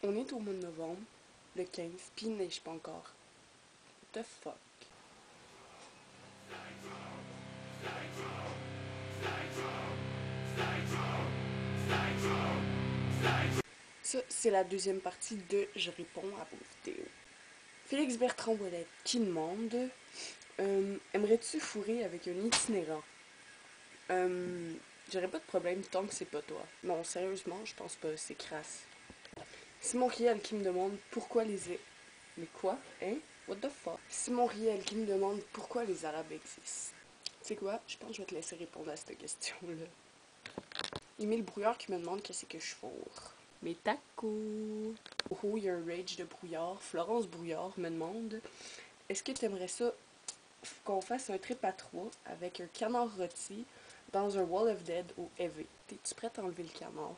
On est au mois de novembre, le 15, pis il neige pas encore. What the fuck? Ça, c'est la deuxième partie de Je réponds à vos vidéos. Félix Bertrand Ouellet qui demande aimerais-tu fourrer avec un itinérant? J'aurais pas de problème tant que c'est pas toi. Non, sérieusement, je pense pas, c'est crasse. Simon Riel qui me demande pourquoi les... Mais quoi? Hein? What the fuck? Simon Riel qui me demande pourquoi les Arabes existent. Tu sais quoi? Je pense que je vais te laisser répondre à cette question-là. Émile Brouillard qui me demande qu'est-ce que je fourre. Mes tacos. Oh, il y a un rage de Brouillard. Florence Brouillard me demande est-ce que tu aimerais ça qu'on fasse un trip à trois avec un canard rôti dans un Wall of Dead au EV? T'es-tu prête à enlever le canard?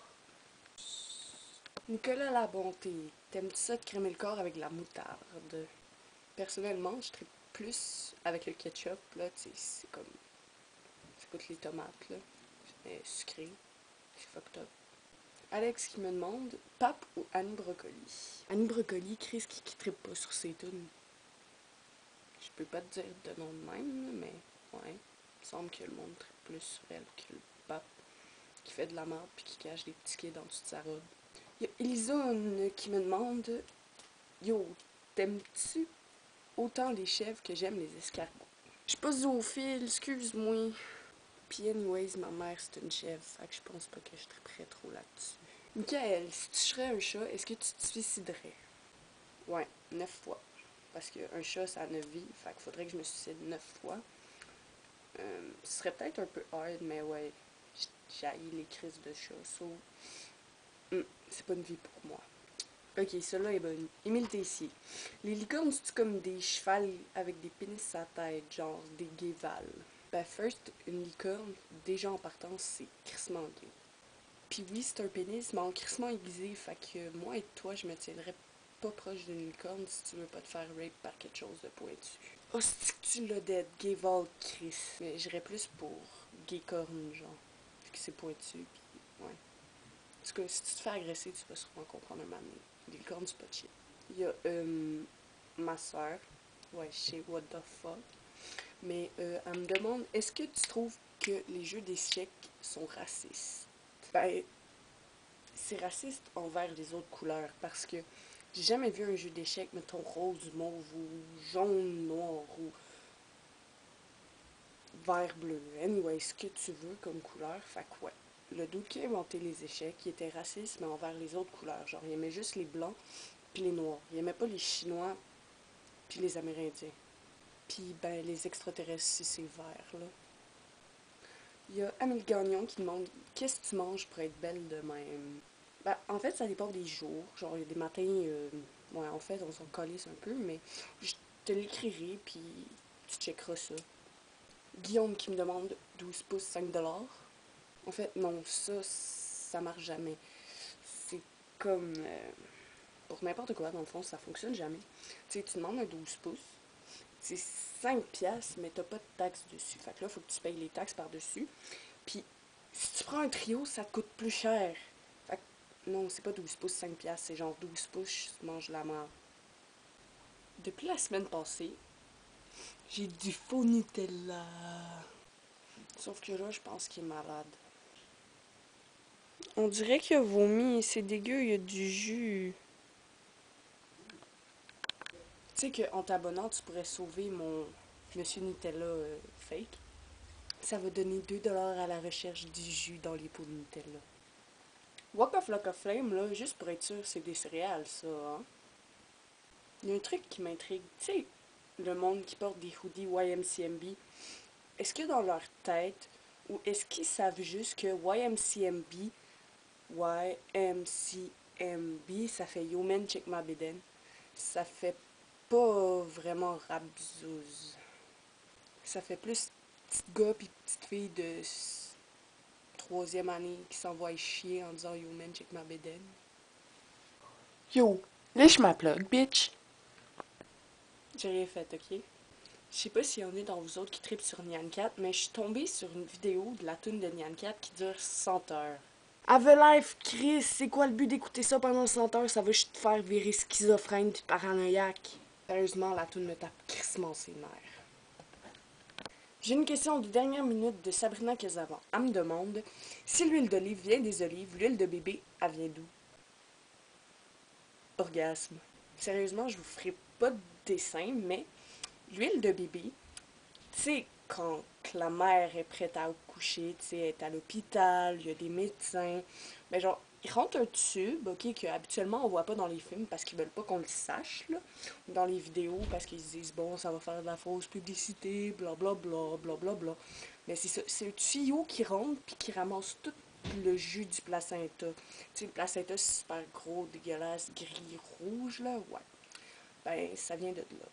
Nicolas Labonté, t'aimes-tu ça de crémer le corps avec de la moutarde? Personnellement, je tripe plus avec le ketchup, là, tu sais, c'est comme... ça goûte les tomates, là. Mais sucré, c'est fucked up. Alex qui me demande, Pape ou Annie Brocoli? Annie Brocoli, Chris qui trippe pas sur ses tunes. Je peux pas te dire de nom de même, mais ouais. Il me semble que le monde trippe plus sur elle que le Pape, qui fait de la merde puis qui cache des petits kids dans toute sa robe. Il y a Elisa qui me demande, yo, t'aimes-tu autant les chèvres que j'aime les escargots? Je suis pas zoophile, excuse-moi. Puis anyways, ma mère c'est une chèvre, fait que je pense pas que je triperais trop là-dessus. Michael, si tu serais un chat, est-ce que tu te suiciderais? Ouais, 9 fois. Parce qu'un chat, ça a 9 vies, fait qu'il faudrait que je me suicide 9 fois. Ce serait peut-être un peu hard, mais ouais, j'haïs les crises de chat, so... c'est pas une vie pour moi. Ok, celle-là est bonne. Émile Tessier. Les licornes, c'est comme des chevals avec des pénis à la tête, genre des guévales. Ben, first, une licorne, déjà en partant, c'est crissement gay. Puis oui, c'est un pénis, mais en crissement aiguisé, fait que moi et toi, je me tiendrais pas proche d'une licorne si tu veux pas te faire rape par quelque chose de pointu. Oh, c'est que tu l'as dead, gayval Chris. Mais j'irais plus pour gaycorne, genre. Vu que c'est pointu, pis ouais. En tout cas, si tu te fais agresser, tu vas sûrement comprendre un moment donné. Les licornes, c'est pas chill. Il y a ma soeur. Ouais, je sais, what the fuck. Mais elle me demande, est-ce que tu trouves que les jeux d'échecs sont racistes? Ben, c'est raciste envers les autres couleurs parce que j'ai jamais vu un jeu d'échecs, mettons rose, mauve ou jaune, noir ou vert, bleu. Anyway, ce que tu veux comme couleur, fait que ouais. Le dude qui a inventé les échecs, il était raciste, mais envers les autres couleurs. Genre, il aimait juste les blancs puis les noirs. Il aimait pas les Chinois puis les Amérindiens. Puis, ben, les extraterrestres, si c'est vert, là. Il y a Amélie Gagnon qui demande qu'est-ce que tu manges pour être belle de même? Ben, en fait, ça dépend des jours. Genre, il y a des matins, ouais, en fait, on s'en calisse un peu, mais je te l'écrirai, puis tu checkeras ça. Guillaume qui me demande 12 pouces, 5 $. En fait, non, ça marche jamais. C'est comme pour n'importe quoi, dans le fond, ça fonctionne jamais. Tu sais, tu demandes un 12 pouces, c'est 5 piastres, mais t'as pas de taxes dessus. Fait que là, faut que tu payes les taxes par-dessus. Puis, si tu prends un trio, ça te coûte plus cher. Fait que, non, c'est pas 12 pouces, 5 piastres, c'est genre 12 pouces, tu manges la merde. Depuis la semaine passée, j'ai du faux Nutella. Sauf que là, je pense qu'il est malade. On dirait qu'il a vomi, c'est dégueu, il y a du jus. Tu sais qu'en t'abonnant, tu pourrais sauver mon Monsieur Nutella fake. Ça va donner 2 $ à la recherche du jus dans les pots de Nutella. Waka Flocka Flame, là, juste pour être sûr, c'est des céréales, ça, hein? Il y a un truc qui m'intrigue. Tu sais, le monde qui porte des hoodies YMCMB, est-ce que dans leur tête, ou est-ce qu'ils savent juste que YMCMB, ça fait Yo man, check ma bédaine. Ça fait pas vraiment rabzouz. Ça fait plus petit gars pis petite fille de troisième année qui s'envoie chier en disant Yo man, check ma bédaine. Yo, lèche ma plug, bitch! J'ai rien fait, ok? Je sais pas s'il y en a dans vous autres qui tripent sur Nyan Cat, mais je suis tombée sur une vidéo de la tune de Nyan Cat qui dure 100 heures. Life, Chris, c'est quoi le but d'écouter ça pendant 100 heures? Ça va juste te faire virer schizophrène pis paranoïaque. Sérieusement, la toune me tape crissement ses nerfs. J'ai une question de dernière minute de Sabrina Casavan. Elle me demande si l'huile d'olive vient des olives, l'huile de bébé, elle vient d'où? Orgasme. Sérieusement, je vous ferai pas de dessin, mais l'huile de bébé, tu sais, quand la mère est prête à accoucher, tu sais, elle est à l'hôpital, il y a des médecins, mais genre, ils rentrent un tube, ok, que habituellement on voit pas dans les films parce qu'ils veulent pas qu'on le sache, là, ou dans les vidéos parce qu'ils se disent, bon, ça va faire de la fausse publicité, blablabla, blablabla. Mais c'est ça, c'est un tuyau qui rentre puis qui ramasse tout le jus du placenta. Tu sais, le placenta, c'est super gros, dégueulasse, gris, rouge, là, ouais. Ben, ça vient de là.